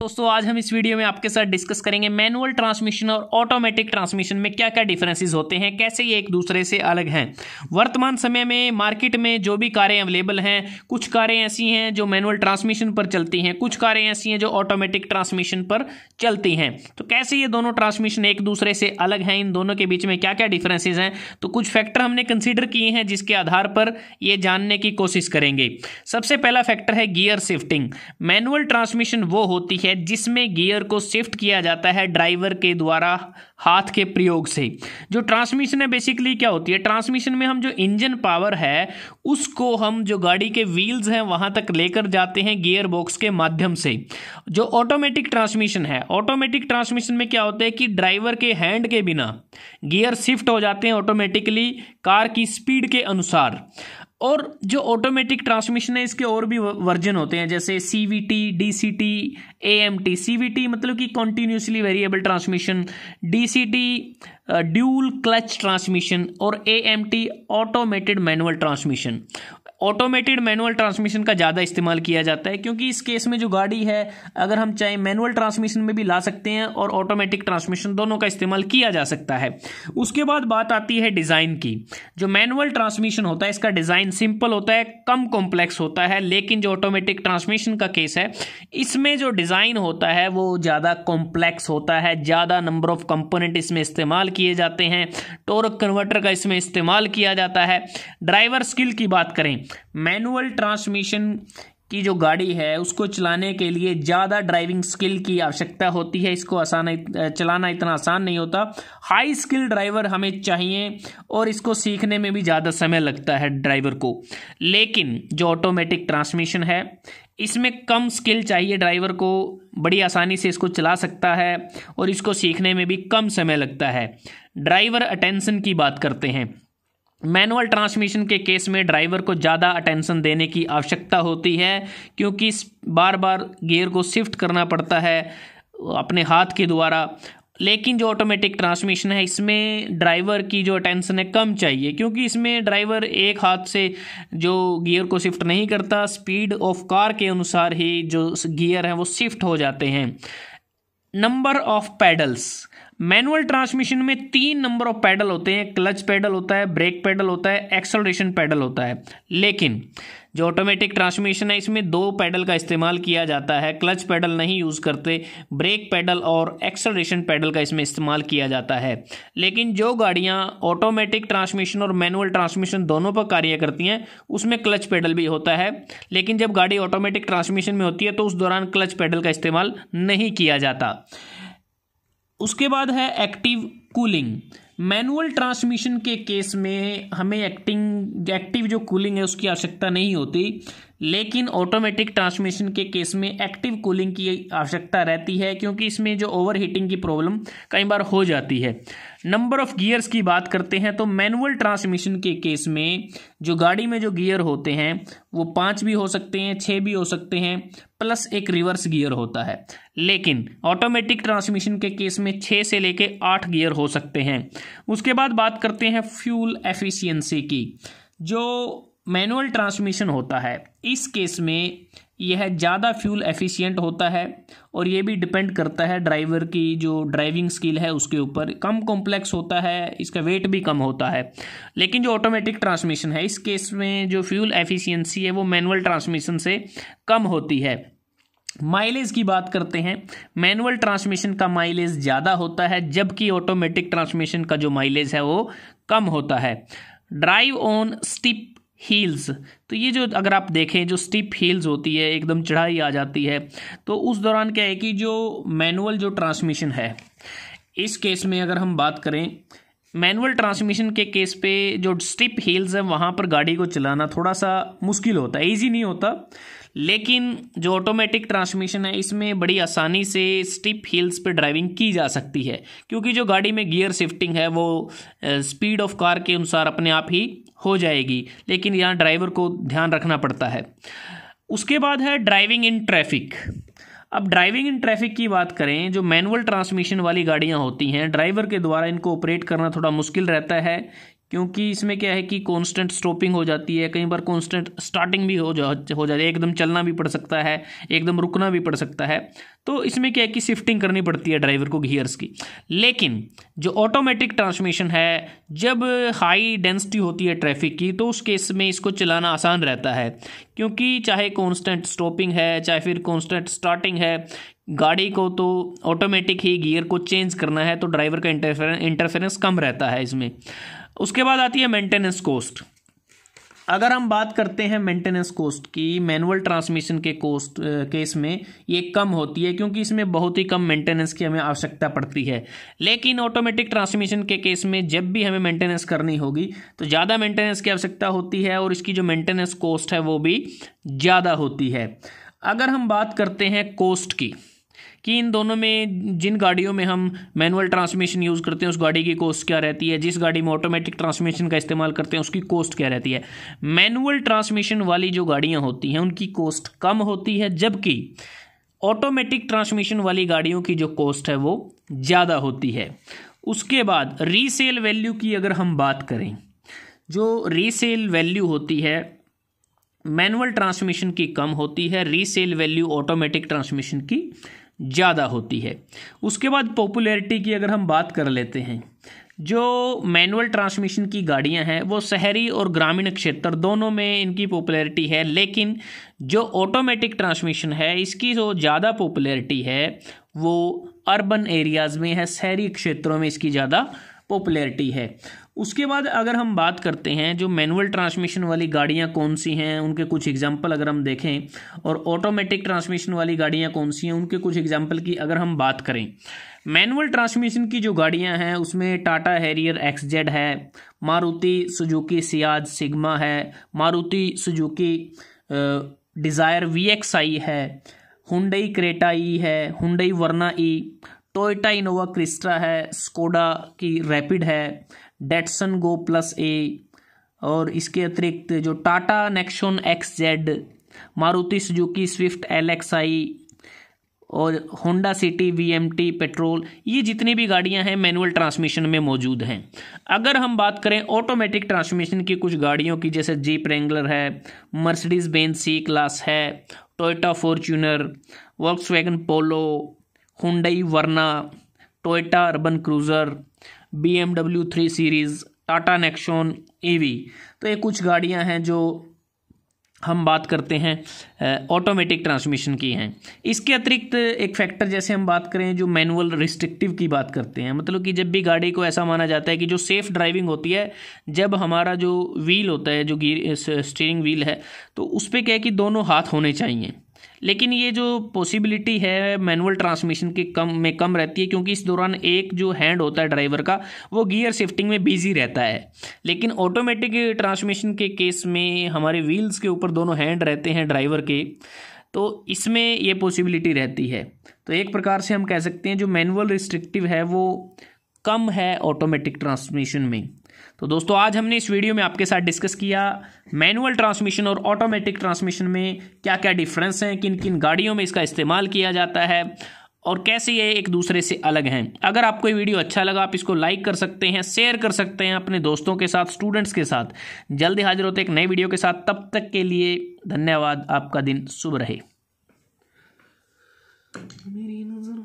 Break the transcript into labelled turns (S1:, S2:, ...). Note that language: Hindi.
S1: दोस्तों आज हम इस वीडियो में आपके साथ डिस्कस करेंगे मैनुअल ट्रांसमिशन और ऑटोमेटिक ट्रांसमिशन में क्या क्या डिफरेंसेस होते हैं, कैसे ये एक दूसरे से अलग हैं। वर्तमान समय में मार्केट में जो भी कारें अवेलेबल हैं, कुछ कारें ऐसी हैं जो मैनुअल ट्रांसमिशन पर चलती हैं, कुछ कारें ऐसी हैं जो ऑटोमेटिक ट्रांसमिशन पर चलती हैं। तो कैसे ये दोनों ट्रांसमिशन एक दूसरे से अलग हैं, इन दोनों के बीच में क्या क्या डिफरेंसेज हैं, तो कुछ फैक्टर हमने कंसिडर किए हैं जिसके आधार पर ये जानने की कोशिश करेंगे। सबसे पहला फैक्टर है गियर शिफ्टिंग। मैनुअल ट्रांसमिशन वो होती है जिसमें गियर को शिफ्ट किया जाता है ड्राइवर के द्वारा हाथ के प्रयोग से। जो ट्रांसमिशन है बेसिकली क्या होती है, ट्रांसमिशन में हम जो इंजन पावर है उसको हम जो गाड़ी के व्हील्स हैं वहां तक लेकर जाते हैं गियर बॉक्स के माध्यम से। जो ऑटोमेटिक ट्रांसमिशन है, ऑटोमेटिक ट्रांसमिशन में क्या होता है कि ड्राइवर के हैंड के बिना गियर शिफ्ट हो जाते हैं ऑटोमेटिकली कार की स्पीड के अनुसार। और जो ऑटोमेटिक ट्रांसमिशन है इसके और भी वर्जन होते हैं, जैसे CVT, DCT, AMT। CVT मतलब कि continuously variable transmission, DCT dual clutch transmission और AMT automated manual transmission. Automated manual transmission का ज़्यादा इस्तेमाल किया जाता है क्योंकि इस केस में जो गाड़ी है अगर हम चाहे मैनुअल ट्रांसमिशन में भी ला सकते हैं और ऑटोमेटिक ट्रांसमिशन, दोनों का इस्तेमाल किया जा सकता है। उसके बाद बात आती है डिज़ाइन की। जो मैनुअल ट्रांसमिशन होता है इसका डिज़ाइन सिंपल होता है, कम कॉम्प्लेक्स होता है, लेकिन जो ऑटोमेटिक ट्रांसमिशन का केस है इसमें जो डिज़ाइन होता है वो ज़्यादा कॉम्प्लेक्स होता है, ज़्यादा नंबर ऑफ कंपोनेंट इसमें इस्तेमाल किए जाते हैं, टॉर्क कन्वर्टर का इसमें इस्तेमाल किया जाता है। ड्राइवर स्किल की बात करें, मैनुअल ट्रांसमिशन की जो गाड़ी है उसको चलाने के लिए ज़्यादा ड्राइविंग स्किल की आवश्यकता होती है, इसको चलाना इतना आसान नहीं होता। हाई स्किल ड्राइवर हमें चाहिए और इसको सीखने में भी ज़्यादा समय लगता है ड्राइवर को। लेकिन जो ऑटोमेटिक ट्रांसमिशन है इसमें कम स्किल चाहिए ड्राइवर को, बड़ी आसानी से इसको चला सकता है और इसको सीखने में भी कम समय लगता है। ड्राइवर अटेंशन की बात करते हैं। मैनुअल ट्रांसमिशन के केस में ड्राइवर को ज़्यादा अटेंशन देने की आवश्यकता होती है क्योंकि बार बार गियर को शिफ्ट करना पड़ता है अपने हाथ के द्वारा। लेकिन जो ऑटोमेटिक ट्रांसमिशन है इसमें ड्राइवर की जो अटेंशन है कम चाहिए क्योंकि इसमें ड्राइवर एक हाथ से जो गियर को शिफ्ट नहीं करता, स्पीड ऑफ कार के अनुसार ही जो गियर हैं वो शिफ्ट हो जाते हैं। Number of paddles. Manual transmission में 3 नंबर ऑफ पैडल होते हैं, क्लच पैडल होता है, ब्रेक पैडल होता है, एक्सेलरेशन पैडल होता है। लेकिन जो ऑटोमेटिक ट्रांसमिशन है इसमें 2 पैडल का इस्तेमाल किया जाता है, क्लच पैडल नहीं यूज़ करते, ब्रेक पैडल और एक्सेलरेशन पैडल का इसमें इस्तेमाल किया जाता है। लेकिन जो गाड़ियाँ ऑटोमेटिक ट्रांसमिशन और मैनुअल ट्रांसमिशन दोनों पर कार्य करती हैं उसमें क्लच पैडल भी होता है, लेकिन जब गाड़ी ऑटोमेटिक ट्रांसमिशन में होती है तो उस दौरान क्लच पैडल का इस्तेमाल नहीं किया जाता। उसके बाद है एक्टिव कूलिंग। मैनुअल ट्रांसमिशन के केस में हमें एक्टिव जो कूलिंग है उसकी आवश्यकता नहीं होती, लेकिन ऑटोमेटिक ट्रांसमिशन के केस में एक्टिव कूलिंग की आवश्यकता रहती है क्योंकि इसमें जो ओवर हीटिंग की प्रॉब्लम कई बार हो जाती है। नंबर ऑफ गियर्स की बात करते हैं तो मैनुअल ट्रांसमिशन के केस में जो गाड़ी में जो गियर होते हैं वो 5 भी हो सकते हैं, 6 भी हो सकते हैं, प्लस एक रिवर्स गियर होता है। लेकिन ऑटोमेटिक ट्रांसमिशन के केस में 6 से लेके 8 गियर हो सकते हैं। उसके बाद बात करते हैं फ्यूल एफिशिएंसी की। जो मैनुअल ट्रांसमिशन होता है इस केस में यह ज़्यादा फ्यूल एफिशिएंट होता है और ये भी डिपेंड करता है ड्राइवर की जो ड्राइविंग स्किल है उसके ऊपर। कम कॉम्प्लेक्स होता है, इसका वेट भी कम होता है। लेकिन जो ऑटोमेटिक ट्रांसमिशन है इस केस में जो फ्यूल एफिशिएंसी है वो मैनुअल ट्रांसमिशन से कम होती है। माइलेज की बात करते हैं। मैनुअल ट्रांसमिशन का माइलेज ज़्यादा होता है जबकि ऑटोमेटिक ट्रांसमिशन का जो माइलेज है वो कम होता है। Drive on steep heels. तो ये जो अगर आप देखें जो स्टीप हील्स होती है, एकदम चढ़ाई आ जाती है, तो उस दौरान क्या है कि जो मैनुअल जो ट्रांसमिशन है इस केस में अगर हम बात करें, मैनुअल ट्रांसमिशन के केस पे जो स्टीप हील्स है वहाँ पर गाड़ी को चलाना थोड़ा सा मुश्किल होता है, ईजी नहीं होता। लेकिन जो ऑटोमेटिक ट्रांसमिशन है इसमें बड़ी आसानी से स्टीप हिल्स पे ड्राइविंग की जा सकती है क्योंकि जो गाड़ी में गियर शिफ्टिंग है वो स्पीड ऑफ कार के अनुसार अपने आप ही हो जाएगी, लेकिन यहाँ ड्राइवर को ध्यान रखना पड़ता है। उसके बाद है ड्राइविंग इन ट्रैफिक। अब ड्राइविंग इन ट्रैफिक की बात करें, जो मैनुअल ट्रांसमिशन वाली गाड़ियाँ होती हैं ड्राइवर के द्वारा इनको ऑपरेट करना थोड़ा मुश्किल रहता है क्योंकि इसमें क्या है कि कांस्टेंट स्टॉपिंग हो जाती है, कई बार कांस्टेंट स्टार्टिंग भी हो जाती है, एकदम चलना भी पड़ सकता है, एकदम रुकना भी पड़ सकता है। तो इसमें क्या है कि शिफ्टिंग करनी पड़ती है ड्राइवर को गियर्स की। लेकिन जो ऑटोमेटिक ट्रांसमिशन है, जब हाई डेंसिटी होती है ट्रैफिक की, तो उस केस में इसको चलाना आसान रहता है, क्योंकि चाहे कांस्टेंट स्टॉपिंग है चाहे फिर कांस्टेंट स्टार्टिंग है, गाड़ी को तो ऑटोमेटिक ही गियर को चेंज करना है, तो ड्राइवर का इंटरफेरेंस कम रहता है इसमें। उसके बाद आती है मेंटेनेंस कॉस्ट। अगर हम बात करते हैं मेंटेनेंस कॉस्ट की, मैनुअल ट्रांसमिशन के कॉस्ट केस में ये कम होती है, क्योंकि इसमें बहुत ही कम मेंटेनेंस की हमें आवश्यकता पड़ती है। लेकिन ऑटोमेटिक ट्रांसमिशन के केस में जब भी हमें मेंटेनेंस करनी होगी तो ज़्यादा मेंटेनेंस की आवश्यकता होती है, और इसकी जो मेंटेनेंस कॉस्ट है वो भी ज़्यादा होती है। अगर हम बात करते हैं कॉस्ट की, कि इन दोनों में जिन गाड़ियों में हम मैनुअल ट्रांसमिशन यूज़ करते हैं उस गाड़ी की कॉस्ट क्या रहती है, जिस गाड़ी में ऑटोमेटिक ट्रांसमिशन का इस्तेमाल करते हैं उसकी कॉस्ट क्या रहती है। मैनुअल ट्रांसमिशन वाली जो गाड़ियां होती हैं उनकी कॉस्ट कम होती है, जबकि ऑटोमेटिक ट्रांसमिशन वाली गाड़ियों की जो कॉस्ट है वो ज़्यादा होती है। उसके बाद रीसेल वैल्यू की अगर हम बात करें, जो रीसेल वैल्यू होती है मैनुअल ट्रांसमिशन की कम होती है, रीसेल वैल्यू ऑटोमेटिक ट्रांसमिशन की ज़्यादा होती है। उसके बाद पॉपुलैरिटी की अगर हम बात कर लेते हैं, जो मैनुअल ट्रांसमिशन की गाड़ियां हैं वो शहरी और ग्रामीण क्षेत्र दोनों में इनकी पॉपुलैरिटी है, लेकिन जो ऑटोमेटिक ट्रांसमिशन है इसकी जो ज़्यादा पॉपुलैरिटी है वो अर्बन एरियाज़ में है, शहरी क्षेत्रों में इसकी ज़्यादा पॉपुलैरिटी है। उसके बाद अगर हम बात करते हैं जो मैनुअल ट्रांसमिशन वाली गाड़ियां कौन सी हैं, उनके कुछ एग्जांपल अगर हम देखें, और ऑटोमेटिक ट्रांसमिशन वाली गाड़ियां कौन सी हैं उनके कुछ एग्जांपल की अगर हम बात करें। मैनुअल ट्रांसमिशन की जो गाड़ियां हैं उसमें टाटा हैरियर XZ है, मारुति सुजुकी सियाज सिग्मा है, मारुति सुजुकी डिज़ायर VXI है, हुंडई क्रेटा ई है, हुंडई वर्ना ई, टोयोटा इनोवा क्रिस्टा है, स्कोडा की रैपिड है, डेटसन गो प्लस ए, और इसके अतिरिक्त जो Tata Nexon XZ, Maruti Suzuki Swift LXI और होंडा सिटी VMT पेट्रोल, ये जितनी भी गाड़ियां हैं मैनुअल ट्रांसमिशन में मौजूद हैं। अगर हम बात करें ऑटोमेटिक ट्रांसमिशन की कुछ गाड़ियों की, जैसे जीप रेंगलर है, मर्सिडीज बेंज C क्लास है, Toyota Fortuner, Volkswagen Polo, Hyundai Verna, Toyota Urban Cruiser, BMW 3 series, Tata Nexon EV, तो ये कुछ गाड़ियां हैं जो हम बात करते हैं ऑटोमेटिक ट्रांसमिशन की हैं। इसके अतिरिक्त एक फैक्टर जैसे हम बात करें जो मैनुअल रिस्ट्रिक्टिव की बात करते हैं, मतलब कि जब भी गाड़ी को ऐसा माना जाता है कि जो सेफ़ ड्राइविंग होती है, जब हमारा जो व्हील होता है, जो स्टीयरिंग व्हील है, तो उस पर क्या है कि दोनों हाथ होने चाहिए। लेकिन ये जो पॉसिबिलिटी है मैनुअल ट्रांसमिशन के कम रहती है, क्योंकि इस दौरान एक जो हैंड होता है ड्राइवर का वो गियर शिफ्टिंग में बिजी रहता है। लेकिन ऑटोमेटिक ट्रांसमिशन के केस में हमारे व्हील्स के ऊपर दोनों हैंड रहते हैं ड्राइवर के, तो इसमें ये पॉसिबिलिटी रहती है। तो एक प्रकार से हम कह सकते हैं जो मैनुअल रिस्ट्रिक्टिव है वो कम है ऑटोमेटिक ट्रांसमिशन में। तो दोस्तों आज हमने इस वीडियो में आपके साथ डिस्कस किया मैनुअल ट्रांसमिशन और ऑटोमेटिक ट्रांसमिशन में क्या क्या डिफरेंस हैं, किन किन गाड़ियों में इसका इस्तेमाल किया जाता है और कैसे ये एक दूसरे से अलग हैं। अगर आपको ये वीडियो अच्छा लगा आप इसको लाइक कर सकते हैं, शेयर कर सकते हैं अपने दोस्तों के साथ, स्टूडेंट्स के साथ। जल्दी हाजिर होते एक नई वीडियो के साथ, तब तक के लिए धन्यवाद। आपका दिन शुभ रहे। मेरी नजर